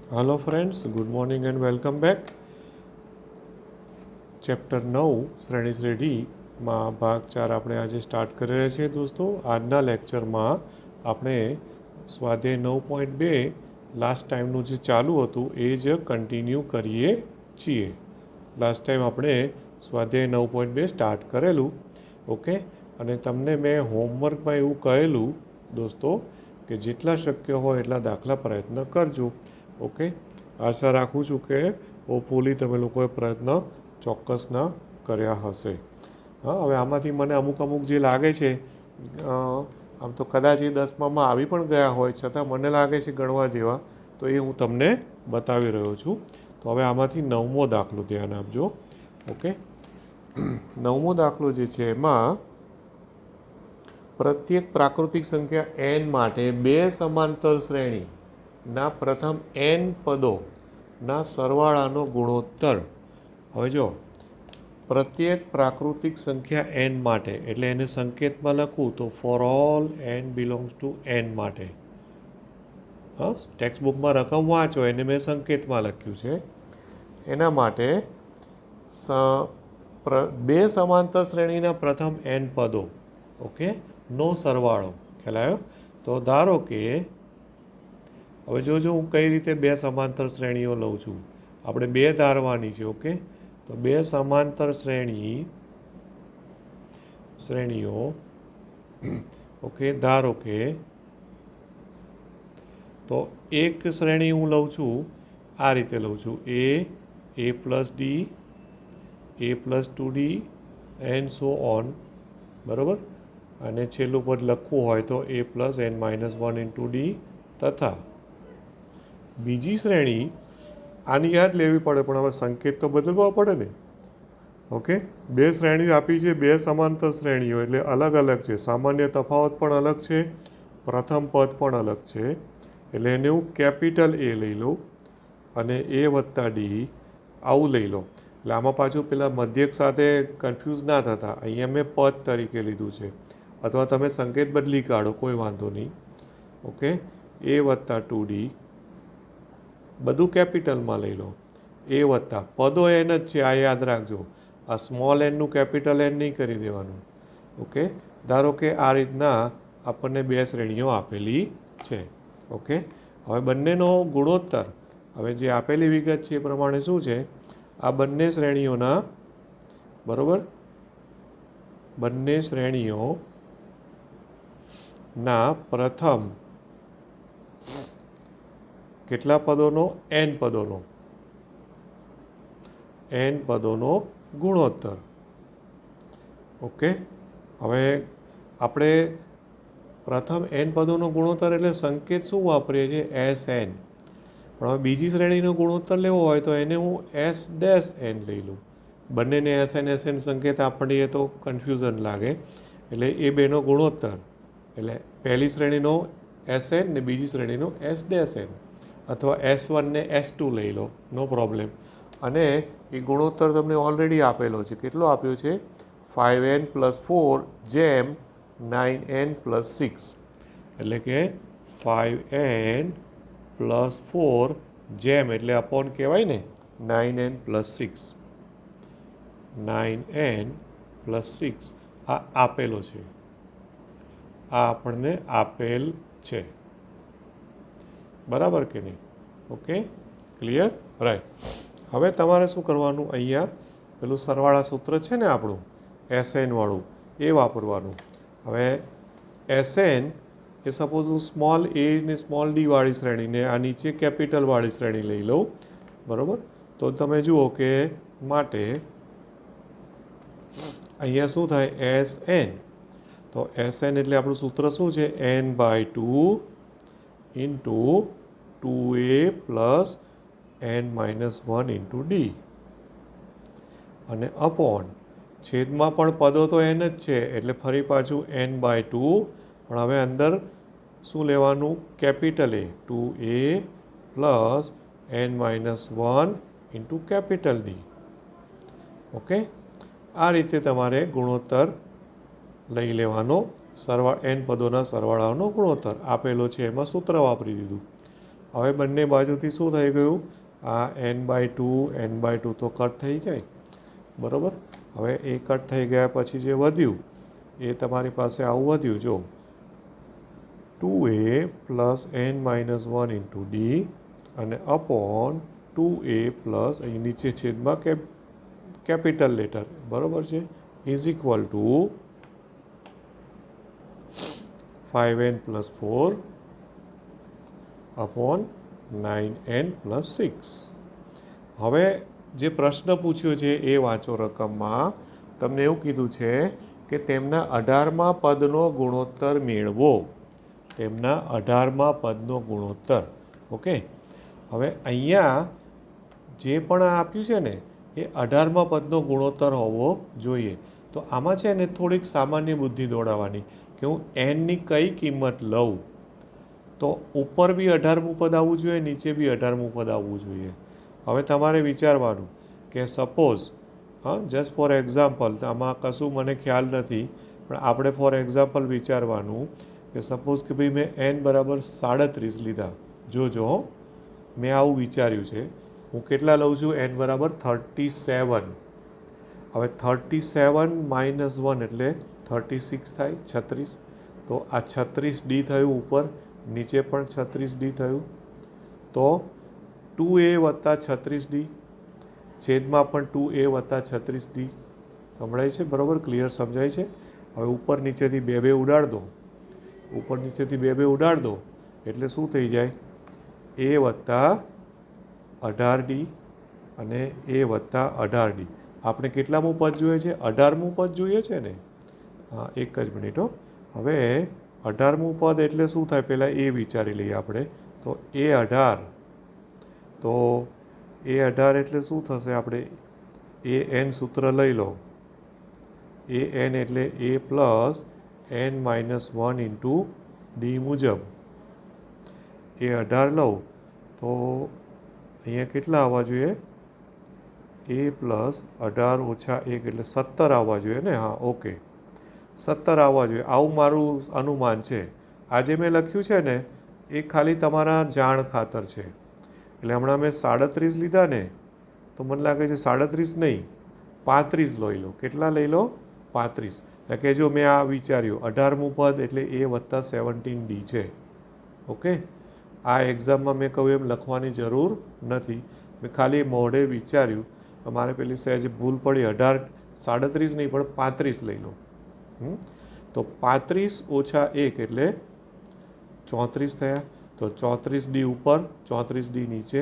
Hello friends, good morning and welcome back. Chapter 9 શ્રેણી શ્રેઢીમાં ભાગ 4 આપણે આજે સ્ટાર્ટ કરી રહ્યા છીએ. દોસ્તો, આજના લેક્ચરમાં આપણે સ્વાધ્યાય 9.2 લાસ્ટ ટાઈમનું જે ચાલુ હતું એ જ કન્ટિન્યુ કરીએ છીએ. લાસ્ટ ટાઈમ આપણે સ્વાધ્યાય 9.2 સ્ટાર્ટ કરેલું. ઓકે, અને તમને મેં હોમવર્કમાં એવું કહેલું દોસ્તો કે જેટલા શક્ય હોય એટલા દાખલા પ્રયત્ન કરજો. ઓકે, આશા રાખું છું કે હોપફુલી તમે લોકોએ પ્રયત્ન ચોક્કસના કર્યા હશે. હા, હવે આમાંથી મને અમુક જે લાગે છે, આમ તો કદાચ એ 10મામાં આવી પણ ગયા હોય, છતાં મને લાગે છે ગણવા જેવા, તો એ હું તમને બતાવી રહ્યો છું. તો હવે આમાંથી 9મો દાખલો ધ્યાન આપજો. ઓકે, 9મો દાખલો જે છે એમાં પ્રત્યેક પ્રાકૃતિક સંખ્યા n માટે બે સમાંતર શ્રેણીના પ્રથમ n પદોના સરવાળાનો ગુણોત્તર. હવે જો, પ્રત્યેક પ્રાકૃતિક સંખ્યા n માટે, એટલે એને સંકેતમાં લખું તો for all n belongs to n માટે. હા, ટેક્સ્ટબુકમાં રકમ વાંચો, એને મેં સંકેતમાં લખ્યું છે. એના માટે બે સમાંતર શ્રેણીના પ્રથમ n પદો, ઓકે, નો સરવાળો. ખ્યાલ આવ્યો? તો ધારો કે હવે જોજો હું કઈ રીતે બે સમાંતર શ્રેણીઓ લઉં છું. આપણે બે ધારવાની છે. ઓકે, તો બે સમાંતર શ્રેણીઓ, ઓકે, ધારો કે તો એક શ્રેણી હું લઉં છું, આ રીતે લઉં છું, a plus D, a plus 2d and so on. બરાબર? અને છેલ્લું પદ લખવું હોય તો a plus n minus 1 into D. તથા બીજી શ્રેણી, આની યાદ લેવી પડે પણ હવે સંકેત તો બદલવા પડે ને. ઓકે, બે શ્રેણી આપી છે, બે સમાંતર શ્રેણીઓ એટલે અલગ અલગ છે. સામાન્ય તફાવત પણ અલગ છે, પ્રથમ પદ પણ અલગ છે. એટલે એને હું કેપિટલ A લઈ લઉં અને a વત્તા ડી આવું લઈ લો. એટલે આમાં પાછું પેલા મધ્યક સાથે કન્ફ્યુઝ ના થતા, અહીંયા મેં પદ તરીકે લીધું છે. અથવા તમે સંકેત બદલી કાઢો, કોઈ વાંધો નહીં. ઓકે, a વત્તા 2d બધું કેપિટલમાં લઈ લો. એ વત્તા પદો n જ છે, આ યાદ રાખજો. આ સ્મોલ એનનું કેપિટલ n નહીં કરી દેવાનું. ઓકે, ધારો કે આ રીતના આપણને બે શ્રેણીઓ આપેલી છે. ઓકે, હવે બંનેનો ગુણોત્તર, હવે જે આપેલી વિગત છે એ પ્રમાણે શું છે, આ બંને શ્રેણીઓના, બરાબર, બંને શ્રેણીઓના પ્રથમ કેટલા પદોનો? n પદોનો ગુણોત્તર. ઓકે, હવે આપણે પ્રથમ n પદોનો ગુણોત્તર એટલે સંકેત શું વાપરીએ છીએ? Sn. પણ હવે બીજી શ્રેણીનો ગુણોત્તર લેવો હોય તો એને હું s ડેશ n લઈ લઉં. બંનેને Sn સંકેત આપીએ તો કન્ફ્યુઝન લાગે. એટલે એ બેનો ગુણોત્તર, એટલે પહેલી શ્રેણીનો Sn ને બીજી શ્રેણીનો s ડેશ n, અથવા S1 ને S2 લઈ લો, નો પ્રોબ્લેમ. અને એ ગુણોત્તર તમને ઓલરેડી આપેલો છે. કેટલો આપ્યો છે? 5n પ્લસ 4 જેમ 9n પ્લસ 6. એટલે કે 5n પ્લસ 4 જેમ, એટલે અપોન કહેવાય ને, 9n પ્લસ 6. 9n પ્લસ 6 આ આપેલો છે, આ આપણને આપેલ છે. બરાબર કે નહીં? Okay, clear? રાઈટ. હવે તમારે શું કરવાનું? અહીંયા પેલું સરવાળા સૂત્ર છે ને આપણું Sn વાળું, એ વાપરવાનું. હવે Sn એ સપોઝ હું સ્મોલ a ને સ્મોલ ડી વાળી શ્રેણીને આ નીચે કેપિટલ વાળી શ્રેણી લઈ લઉં. બરાબર? તો તમે જુઓ કે માટે અહીંયા શું થાય? Sn. તો Sn એટલે આપણું સૂત્ર શું છે? n/2 into 2a plus n minus 1 into D. અને અપોન છેદમાં પણ પદો તો n જ છે, એટલે ફરી પાછું n/2, પણ હવે અંદર શું લેવાનું? Capital A, 2a plus n minus 1 into capital D. Okay, આ રીતે તમારે ગુણોત્તર લઈ લેવાનો. n પદોના સરવાળાનો ગુણોત્તર આપેલો છે, એમાં સૂત્ર વાપરી દીધું. હવે બંને બાજુથી શું થઈ ગયું? આ n/2 તો કટ થઈ જાય, બરાબર. હવે એ કટ થઈ ગયા પછી જે વધ્યું એ તમારી પાસે આવું વધ્યું, જો 2a plus n-1 into D અને અપોન 2a પ્લસ અહીં નીચે છેદમાં કેપિટલ લેટર, બરાબર છે, is equal two 5n + 4 upon 9n + 6. હવે જે પ્રશ્ન પૂછ્યો છે એ વાંચો. રકમમાં તમને એવું કીધું છે કે તેમના 18મા પદનો ગુણોત્તર મેળવો. તેમના 18મા પદનો ગુણોત્તર. ઓકે. હવે અહીંયા જે પણ આપ્યું છે ને એ 18મા પદનો ગુણોત્તર હોવો જોઈએ. તો આમાં છે ને થોડીક સામાન્ય બુદ્ધિ દોડાવવાની કે હું એનની કઈ કિંમત લઉં તો ઉપર બી 18મું પદ આવવું જોઈએ, નીચે બી 18મું પદ આવવું જોઈએ. હવે તમારે વિચારવાનું કે સપોઝ, જસ્ટ ફોર એક્ઝામ્પલ, આમાં કશું મને ખ્યાલ નથી પણ આપણે ફોર એક્ઝામ્પલ વિચારવાનું કે સપોઝ કે ભાઈ મેં n બરાબર 37 લીધા. જોજો, મેં આવું વિચાર્યું છે. હું કેટલા લઉં છું? n બરાબર 37. હવે 37 - 1 એટલે 36 થાય, 36. તો આ 36d થયું ઉપર, નીચે પણ 36d થયું. તો 2a + 36d છેદમાં પણ 2a + 36d. સંભળાય છે? બરાબર, ક્લિયર સમજાય છે? હવે ઉપર નીચેથી બે ઉડાડ દો. ઉપર નીચેથી બે ઉડાડ દો એટલે શું થઈ જાય? a + 18d અને a + 18d. આપણે કેટલામું પદ જોઈએ છે? 18મું પદ જોઈએ છે ને? હા, એક જ મિનિટ હો. હવે 18મું પદ એટલે શું થાય પહેલાં એ વિચારી લઈએ આપણે. તો a18, તો a18 એટલે શું થશે? આપણે an સૂત્ર લઈ લો. an એટલે a plus n-1 into D મુજબ. a18 લઉં તો અહીંયા કેટલા આવવા જોઈએ? a પ્લસ 18 ઓછા 1 એટલે 17 આવવા જોઈએ ને? હા, ઓકે, 17 આવવા જોઈએ, આવું મારું અનુમાન છે. આ જે મેં લખ્યું છે ને એ ખાલી તમારા જાણ ખાતર છે. એટલે હમણાં મેં 37 લીધા ને તો મને લાગે છે 37 નહીં, 35 લઈ લો. કેટલા લઈ લો? 35. એટલે કે જો મેં આ વિચાર્યું 18મું પદ એટલે a + 17d છે. ઓકે. આ એક્ઝામમાં મેં કહ્યું એમ લખવાની જરૂર નથી. મેં ખાલી મોઢે વિચાર્યું. મારે પેલી સહેજ ભૂલ પડી, 37 નહીં પણ 35 લઈ લો. તો 35 ઓછા 1 એટલે 34 થયા. તો 34d ઉપર, 34d નીચે.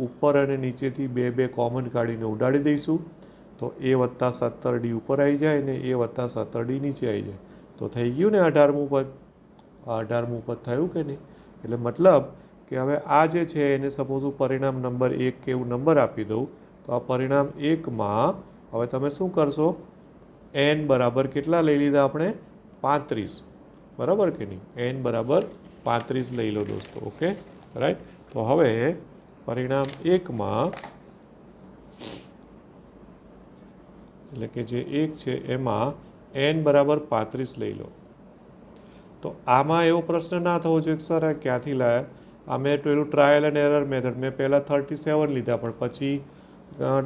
ઉપર અને નીચેથી બે કોમન કાઢીને ઉડાડી દઈશું. તો a + 17d ઉપર આવી જાય અને a + 17d નીચે આવી જાય. તો થઈ ગયું ને 18મું પદ? 18મું પદ થયું કે નહીં? એટલે મતલબ કે હવે આ જે છે એને સપોઝ હું પરિણામ નંબર 1 કે એવું નંબર આપી દઉં તો આ પરિણામ 1માં હવે તમે શું કરશો? n બરાબર કેટલા લઈ લીધા આપણે? 35. બરાબર કે નહીં? n બરાબર 35 લઈ લો દોસ્તો. Okay, right. તો હવે પરિણામ 1માં એટલે કે જે 1 છે એમાં n બરાબર 35 લઈ લો. તો આમાં એવો પ્રશ્ન ના થવો જોઈએ કે સર આ ક્યાંથી લાયા? આ મેં પેલું ટ્રાયલ એન્ડ એરર મેથડ, મેં પહેલાં 37 લીધા પણ પછી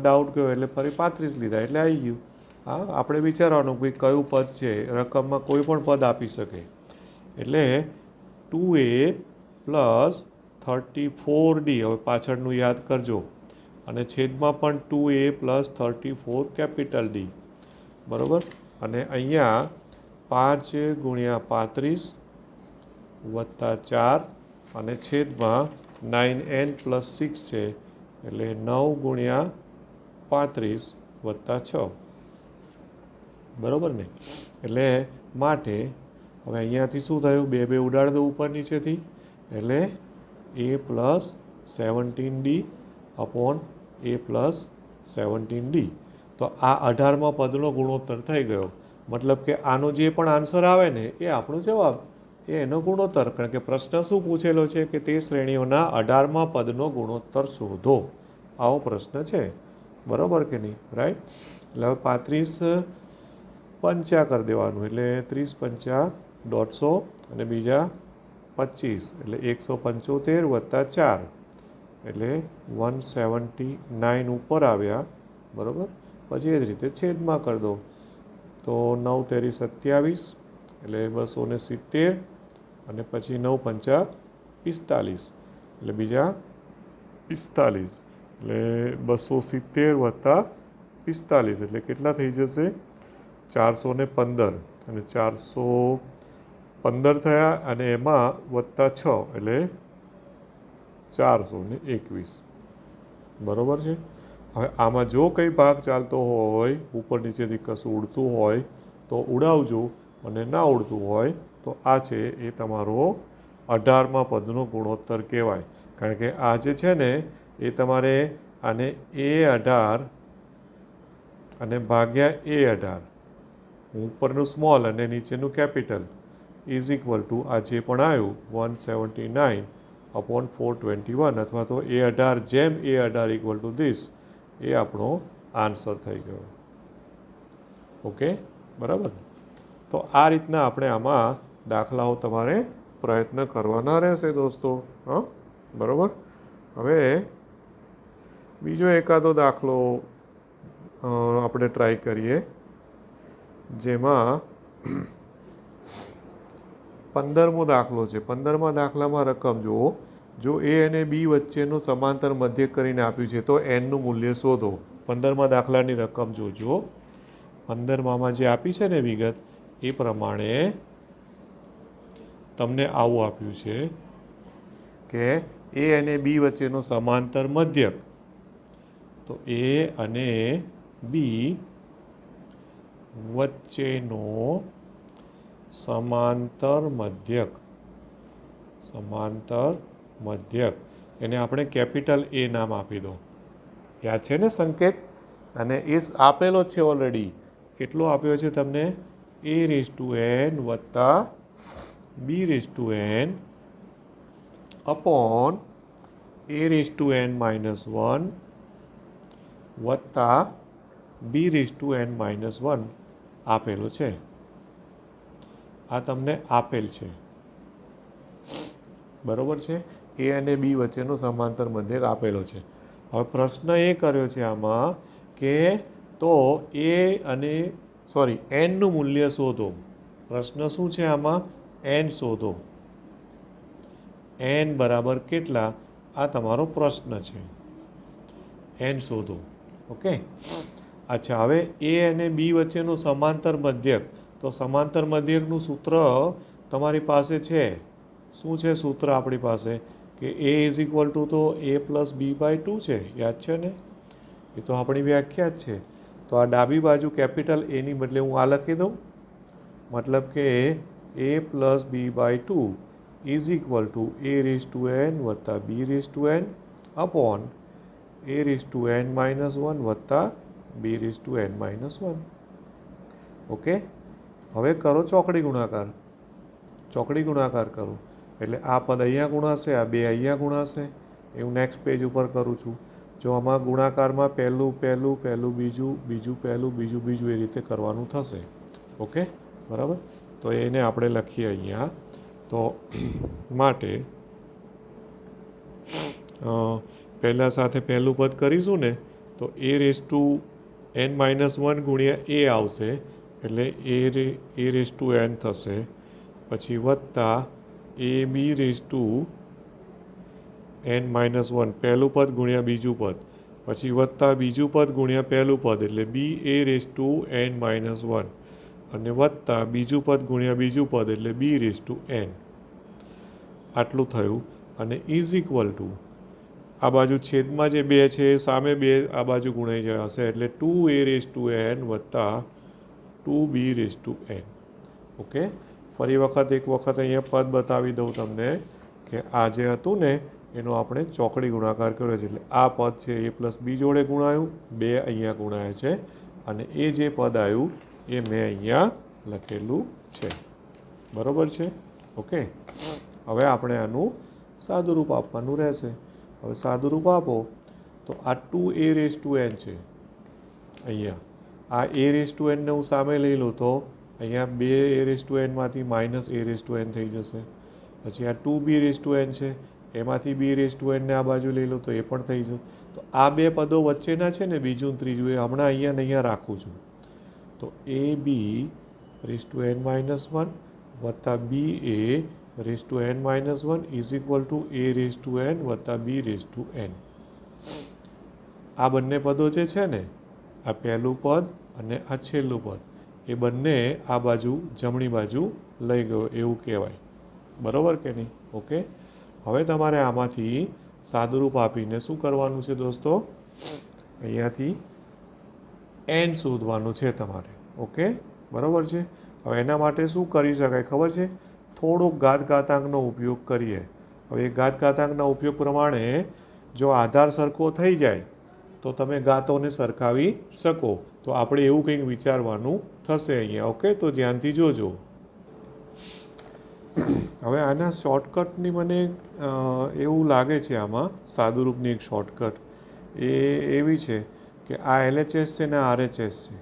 ડાઉટ ગયો એટલે ફરી 35 લીધા એટલે આવી ગયું. હા, આપણે વિચારવાનું કે કયું પદ છે. રકમમાં કોઈ પણ પદ આપી શકે. એટલે 2a પ્લસ 34d, હવે પાછળનું યાદ કરજો, અને છેદમાં પણ 2a પ્લસ 34 કેપિટલ ડી. બરાબર. અને અહીંયા 5 × 35 વત્તા 4 અને છેદમાં 9n + 6 છે એટલે 9 × 35 વત્તા 6. બરાબર ને? એટલે માટે હવે અહીંયાથી શું થયું? બે ઉડાડ દો ઉપર નીચેથી એટલે a + 17d upon a + 17d. તો આ 18મા પદનો ગુણોત્તર થઈ ગયો. મતલબ કે આનો જે પણ આન્સર આવે ને એ આપણો જવાબ, એ એનો ગુણોત્તર. કારણ કે પ્રશ્ન શું પૂછેલો છે કે તે શ્રેણીઓના 18મા પદનો ગુણોત્તર શોધો. આવો પ્રશ્ન છે. બરાબર કે નહીં? રાઈટ. એટલે હવે 35 પંચા કરી દેવાનું એટલે 30 × 5 = 150 અને બીજા 25 એટલે 175 વત્તા 4 એટલે 179 ઉપર આવ્યા, બરાબર. પછી એ જ રીતે છેદમાં કરી દો તો 9 તેરી 27 એટલે 270 અને પછી 9 પંચા 45 એટલે બીજા 45 એટલે 270 વત્તા 45 એટલે કેટલા થઈ જશે? 415 અને 415 થયા અને એમાં વત્તા 6 એટલે 421, બરાબર છે. હવે આમાં જો કંઈ ભાગ ચાલતો હોય, ઉપર નીચેથી કશું ઉડતું હોય તો ઉડાવજો, અને ના ઉડતું હોય તો આ છે એ તમારો 18મા પદનો ગુણોત્તર કહેવાય. કારણ કે આ જે છે ને એ તમારે આને A18 અને ભાગ્યા A18, ઉપરનું સ્મોલ અને નીચેનું કેપિટલ, ઇઝ ઇક્વલ ટુ આ જે પણ આવ્યું 179/421 અથવા તો A18 જેમ A18 ઇક્વલ ટુ ધીસ, એ આપણો આન્સર થઈ ગયો. ઓકે, બરાબર. તો આ રીતના આપણે આમાં દાખલાઓ તમારે પ્રયત્ન કરવાના રહેશે દોસ્તો. હા, બરાબર. હવે બીજો એકાદો દાખલો આપણે ટ્રાય કરીએ, જેમાં 15મો દાખલો છે. 15મા દાખલામાં રકમ જુઓ. જો એ અને બી વચ્ચેનું સમાંતર મધ્ય કરીને આપ્યું છે તો એનનું મૂલ્ય શોધો. 15મા દાખલાની રકમ જોજો. 15માં જે આપી છે ને વિગત, એ પ્રમાણે તમને આવું આપ્યું છે કે એ અને બી વચ્ચેનો સમાંતર મધ્યક. તો એ અને બી વચ્ચેનો સમાંતર મધ્યક, સમાંતર મધ્યક, એને આપણે કેપિટલ એ નામ આપી દો. યાદ છે ને સંકેત? અને એ આપેલો જ છે ઓલરેડી. કેટલો આપ્યો છે તમને? a⁴n વત્તા b⁴n અપોન a⁻n -1 વત્તા b⁻n -1 આપેલો છે. આ તમને આપેલ છે, બરોબર છે. એ અને બી વચ્ચેનો સમાંતર મધ્યક આપેલો છે. હવે પ્રશ્ન એ કર્યો છે આમાં કે તો એ અને એનનું મૂલ્ય શોધો. પ્રશ્ન શું છે આમાં? એન શોધો. એન બરાબર કેટલા? આ તમારો પ્રશ્ન છે. એન શોધો. ઓકે. અચ્છા, હવે એ અને બી વચ્ચેનું સમાંતર મધ્યક. તો સમાંતર મધ્યકનું સૂત્ર તમારી પાસે છે. શું છે સૂત્ર આપણી પાસે? કે એ ઇઝ ઇક્વલ ટુ તો a+b/2 છે. યાદ છે ને? એ તો આપણી વ્યાખ્યા જ છે. તો આ ડાબી બાજુ કેપિટલ એની બદલે હું આ લખી દઉં. મતલબ કે a+b/2 is equal two a⁻n વત્તા b⁻n અપોન a⁻n -1 વત્તા b⁻n -1. ઓકે. હવે કરો ચોકડી ગુણાકાર. ચોકડી ગુણાકાર કરો એટલે આ પદ અહીંયા ગુણાશે, આ બે અહીંયા ગુણાશે. એ હું નેક્સ્ટ પેજ ઉપર કરું છું. જો આમાં ગુણાકારમાં પહેલું પહેલું, પહેલું બીજું, બીજું પહેલું, બીજું બીજું, એ રીતે કરવાનું થશે. ઓકે, બરાબર. તો એને આપણે લખીએ અહીંયા. તો માટે પહેલાં સાથે પહેલું પદ કરીશું ને તો a⁻n -1 ગુણ્યા એ આવશે એટલે a⁻n થશે. પછી વત્તા ab⁻n -1 પહેલું પદ ગુણ્યા બીજું પદ, પછી વત્તા બીજું પદ ગુણ્યા પહેલું પદ એટલે b⁻n -1 અને વત્તા બીજું પદ ગુણ્યા બીજું પદ એટલે b⁻n. આટલું થયું. અને ઇઝ ઇક્વલ ટુ આ બાજુ છેદમાં જે બે છે સામે બે આ બાજુ ગુણાઈ જશે એટલે 2a⁻n વત્તા 2b⁻n. ઓકે. ફરી વખત એક વખત અહીંયા પદ બતાવી દઉં તમને કે આ જે હતું ને એનો આપણે ચોકડી ગુણાકાર કર્યો છે. એટલે આ પદ છે a+b જોડે ગુણાયું, બે અહીંયા ગુણાય છે, અને એ જે પદ આવ્યું એ મેં અહીંયા લખેલું છે. બરાબર છે? ઓકે. હવે આપણે આનું સાદુરૂપ આપવાનું રહેશે. હવે સાદુરૂપ આપો તો આ 2a⁻n છે અહીંયા. આ a⁻n ને હું સામે લઈ લઉં તો અહીંયા 2a⁻n માંથી -a⁻n થઈ જશે. પછી આ 2b⁴n છે, એમાંથી b⁴n ને આ બાજુ લઈ લો તો એ પણ થઈ જશે. તો આ બે પદો વચ્ચેના છે ને બીજું ત્રીજું એ હમણાં અહીંયા ને અહીંયા રાખું છું. તો ab⁴n−1 વત્તા ba⁴n−1 is equal two a⁴n વત્તા b⁴n. આ બંને પદો જે છે ને, આ પહેલું પદ અને આ છેલ્લું પદ, એ બંને આ બાજુ જમણી બાજુ લઈ ગયો એવું કહેવાય. બરાબર કે નહીં? ઓકે. હવે તમારે આમાંથી સાદુરૂપ આપીને શું કરવાનું છે દોસ્તો? અહીંયાથી n શોધવાનું છે તમારે. ઓકે, બરાબર છે. હવે એના માટે શું કરી શકાય ખબર છે? થોડોક ઘાતઘાતાંકનો ઉપયોગ કરીએ. હવે એ ઘાતઘાતાંકના ઉપયોગ પ્રમાણે જો આધાર સરખો થઈ જાય તો તમે ઘાતોને સરખાવી શકો. તો આપણે એવું કંઈક વિચારવાનું થશે અહીંયા. ઓકે, તો ધ્યાનથી જોજો. હવે આના શોર્ટકટની મને એવું લાગે છે, આમાં સાદુરૂપની એક શોર્ટકટ એવી છે કે આ LHS છે ને RHS છે,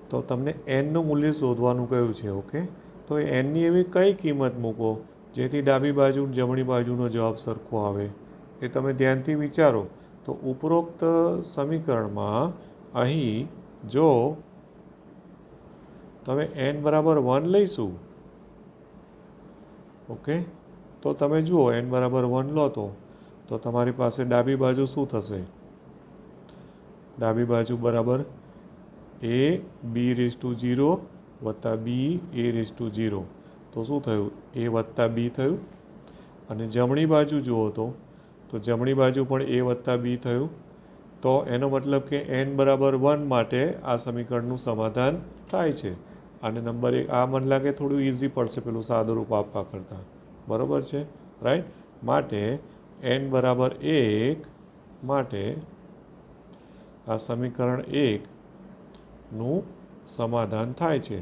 તો તમને nનું મૂલ્ય શોધવાનું કહ્યું છે. ઓકે, તો nની એવી કઈ કિંમત મૂકો જેથી ડાબી બાજુ જમણી બાજુનો જવાબ સરખો આવે, એ તમે ધ્યાનથી વિચારો. તો ઉપરોક્ત સમીકરણમાં અહીં જો તમે n બરાબર 1 લઈશું, ઓકે, તો તમે જુઓ n બરાબર 1 લો તો તમારી પાસે ડાબી બાજુ શું થશે? ડાબી બાજુ બરાબર ab⁴0 વત્તા ba⁴0. તો શું થયું? a વત્તા b થયું. અને જમણી બાજુ જુઓ તો જમણી બાજુ પણ a વત્તા b થયું. તો એનો મતલબ કે n બરાબર 1 માટે આ સમીકરણનું સમાધાન થાય છે. અને નંબર 1 આ મને લાગે થોડું ઇઝી પડશે પેલું સાદુરૂપ આપવા કરતાં. બરાબર છે, રાઈટ? માટે n બરાબર 1 માટે આ સમીકરણ 1નું સમાધાન થાય છે.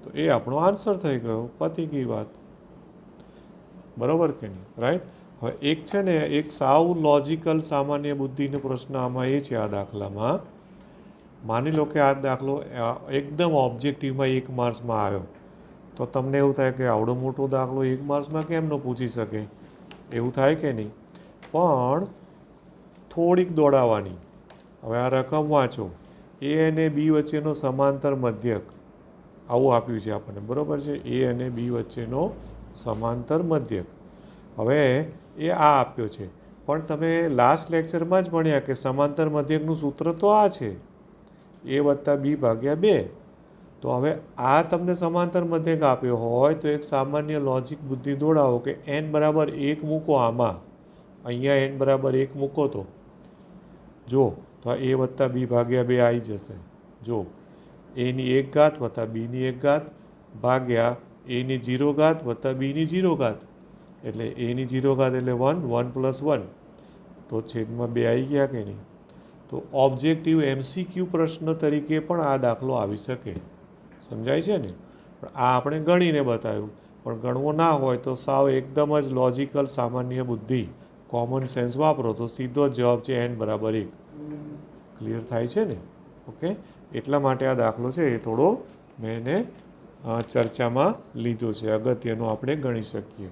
તો એ આપણો આન્સર થઈ ગયો. પતી ગઈ વાત. બરાબર કે નહીં? રાઈટ? હવે એક છે ને, એક સાવ લોજિકલ સામાન્ય બુદ્ધિનો પ્રશ્ન આમાં એ છે, આ દાખલામાં માની લો કે આ દાખલો એકદમ ઓબ્જેક્ટિવમાં 1 માર્ક્સમાં આવ્યો, તો તમને એવું થાય કે આવડો મોટો દાખલો 1 માર્ક્સમાં કેમ ન પૂછી શકે? એવું થાય કે નહીં? પણ થોડીક દોડાવવાની. હવે આ રકમ વાંચો. a અને b વચ્ચેનો સમાંતર મધ્યક આવું આપ્યું છે આપણને. બરાબર છે? a અને b વચ્ચેનો સમાંતર મધ્યક. હવે એ આ આપ્યો છે, પણ તમે લાસ્ટ લેક્ચરમાં જ ભણ્યા કે સમાંતર મધ્યકનું સૂત્ર તો આ છે, a વત્તા b ભાગ્યા 2. તો હવે આ તમને સમાંતર મધ્યક આપ્યો હોય તો એક સામાન્ય લોજિક બુદ્ધિ દોડાવો કે n બરાબર 1 મૂકો આમાં. અહીંયા n બરાબર 1 મૂકો તો જો તો આ a વત્તા b ભાગ્યા 2 આવી જશે. જો a⁴ વત્તા b⁴ ભાગ્યા a⁴ વત્તા b⁴ એટલે a⁴ એટલે 1, 1 + 1, તો છેદમાં 2 આવી ગયા કે નહીં? તો ઓબ્જેક્ટિવ MCQ પ્રશ્ન તરીકે પણ આ દાખલો આવી શકે. સમજાય છે ને? પણ આ આપણે ગણીને બતાવ્યું. પણ ગણવો ના હોય તો સાવ એકદમ જ લોજિકલ સામાન્ય બુદ્ધિ કોમન સેન્સ વાપરો તો સીધો જ જવાબ છે n બરાબર 1. ક્લિયર થાય છે ને? ઓકે, એટલા માટે આ દાખલો છે એ થોડો મેં એને ચર્ચામાં લીધો છે, અગત્યનો આપણે ગણી શકીએ.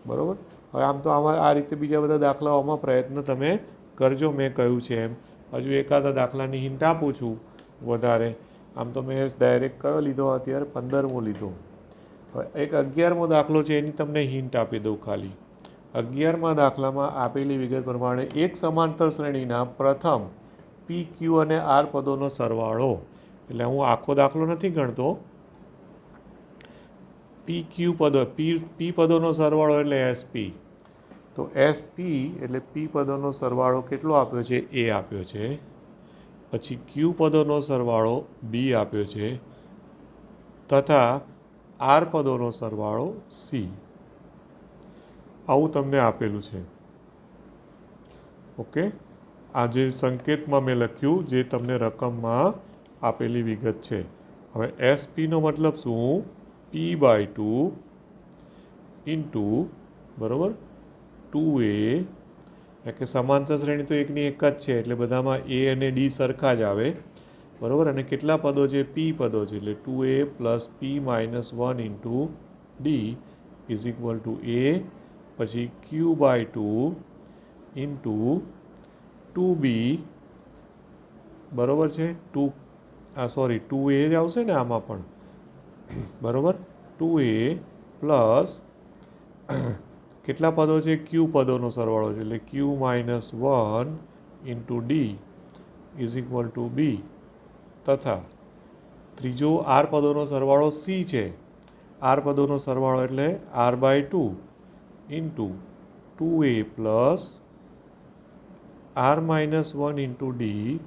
બરાબર? હવે આમ તો આમાં આ રીતે બીજા બધા દાખલાઓમાં પ્રયત્ન તમે કરજો, મેં કહ્યું છે એમ. હજુ એકાદા દાખલાની હિન્ટ આપું છું વધારે. આમ તો મેં ડાયરેક્ટ કયો લીધો અત્યારે? 15મો લીધો. હવે એક 11મો દાખલો છે, એની તમને હિન્ટ આપી દઉં ખાલી. 11મા દાખલામાં આપેલી વિગત પ્રમાણે એક સમાંતર શ્રેણીના પ્રથમ p, q અને r પદોનો સરવાળો, એટલે હું આખો દાખલો નથી ગણતો, p પદોનો સરવાળો એટલે SP. તો SP એટલે p પદોનો સરવાળો કેટલો આપ્યો છે? a આપ્યો છે. પછી q પદોનો સરવાળો b આપ્યો છે, તથા r પદોનો સરવાળો c. આવું તમને આપેલું છે. ઓકે, આ જે સંકેતમાં મેં લખ્યું, જે તમને રકમમાં આપેલી વિગત છે. હવે SPનો મતલબ શું? p/2 ઇન્ટુ બરાબર 2a, એટલે સમાંતર શ્રેણી તો એકની એક જ છે, એટલે બધામાં a અને d સરખા જ આવે. બરાબર? અને કેટલા પદો છે? p પદો છે, એટલે 2a + p - 1 into d is equal to a પછી ક્યુ બાય 2 ઇન્ટુ 2b બરાબર છે 2a જ આવશે ને આમાં પણ બરાબર 2a પ્લસ કેટલા પદો છે ક્યુ પદોનો સરવાળો છે એટલે q minus 1 into D is equal to b તથા ત્રીજો આર પદોનો સરવાળો સી છે આર પદોનો સરવાળો એટલે R by 2 into 2a plus R minus 1 into D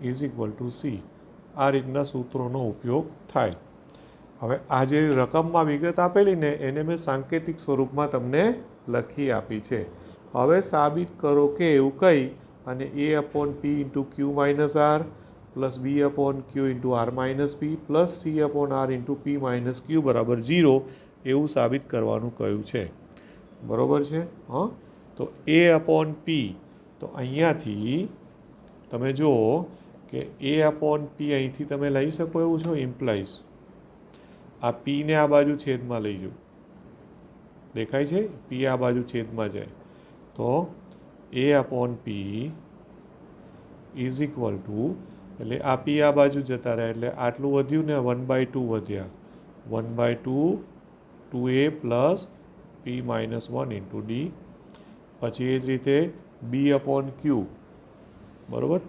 is equal to C આ રીતના સૂત્રોનો ઉપયોગ થાય. હવે આ જે રકમમાં વિગત આપેલી ને એને મેં સાંકેતિક સ્વરૂપમાં તમને લખી આપી છે. હવે સાબિત કરો કે એવું કહી અને a upon p into q minus r plus b upon q into r minus p plus c upon r into p minus q બરાબર 0 એવું સાબિત કરવાનું કહ્યું છે. બરાબર છે. હા, તો એ અપોન પી તો અહીંયાથી તમે જુઓ કે એ અપોન પી અહીંથી તમે લઈ શકો એવું છો ઇમ્પ્લાઇઝ આ પીને આ બાજુ છેદમાં લઈ જાઓ દેખાય છે પી આ બાજુ છેદમાં જાય તો a upon p is equal to એટલે આ પી આ બાજુ જતા રહ્યા એટલે આટલું વધ્યું ને 1/2 વધ્યા 1/2 2a પ્લસ પી માઇનસ 1 ઇન્ટુ ડી પછી એ જ રીતે બી અપોન ક્યુ બરાબર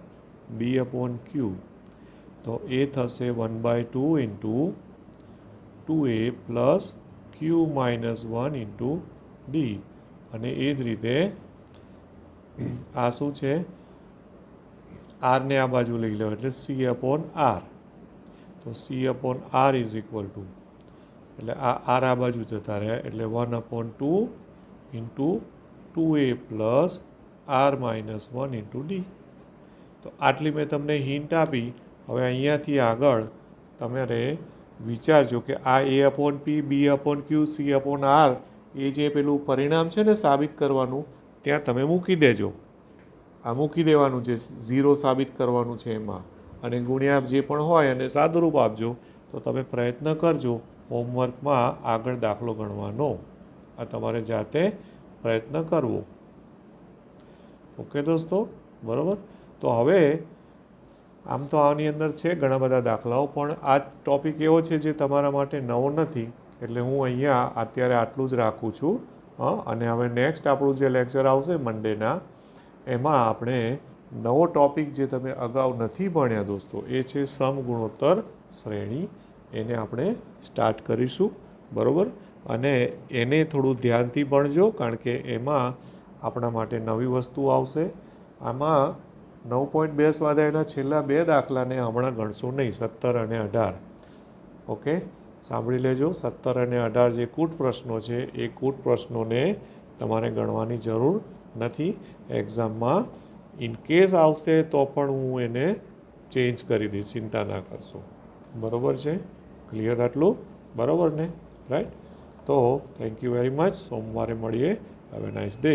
બી અપોન ક્યુ તો એ થશે 1/2 ઇન્ટુ 2a પ્લસ ક્યુ માઇનસ 1 ઇન્ટુ ડી અને એ જ રીતે આ શું છે આરને આ બાજુ લઈ લો એટલે સી અપોન આર તો C upon R is equal to એટલે આ આર આ બાજુ જતા રહ્યા એટલે 1/2 into 2a plus R minus 1 into D તો આટલી મેં તમને હિન્ટ આપી. હવે અહીંયાથી આગળ તમારે વિચારજો કે આ a upon p b upon q c upon r એ જે પેલું પરિણામ છે ને સાબિત કરવાનું ત્યાં તમે મૂકી દેજો આ મૂકી દેવાનું છે 0 સાબિત કરવાનું છે એમાં અને ગુણ્યા જે પણ હોય અને સાદુરૂપ આપજો તો તમે પ્રયત્ન કરજો હોમવર્કમાં આગળ દાખલો ગણવાનો આ તમારે જાતે પ્રયત્ન કરવો. ઓકે દોસ્તો બરાબર. તો હવે આમ તો આની અંદર છે ઘણા બધા દાખલાઓ પણ આ ટૉપિક એવો છે જે તમારા માટે નવો નથી એટલે હું અહીંયા અત્યારે આટલું જ રાખું છું. અને હવે નેક્સ્ટ આપણું જે લેક્ચર આવશે મંડેના એમાં આપણે નવો ટૉપિક જે તમે અગાઉ નથી ભણ્યા દોસ્તો એ છે સમગુણોત્તર શ્રેણી એને આપણે સ્ટાર્ટ કરીશું બરાબર અને એને થોડું ધ્યાનથી ભણજો કારણ કે એમાં આપણા માટે નવી વસ્તુ આવશે. આમાં 9.2 સ્વાધ્યાયના છેલ્લા 2 દાખલાને હમણાં ગણશો નહીં 17 અને 18. ઓકે સાંભળી લેજો 17 અને 18 જે કૂટ પ્રશ્નો છે એ કૂટ પ્રશ્નોને તમારે ગણવાની જરૂર નથી. એક્ઝામમાં ઇનકેસ આવશે તો પણ હું એને ચેન્જ કરી દઈશ ચિંતા ના કરશો બરાબર છે. ક્લિયર આટલું બરાબર ને રાઈટ. તો થેન્ક યુ વેરી મચ. સોમવારે મળીએ. Have a nice day.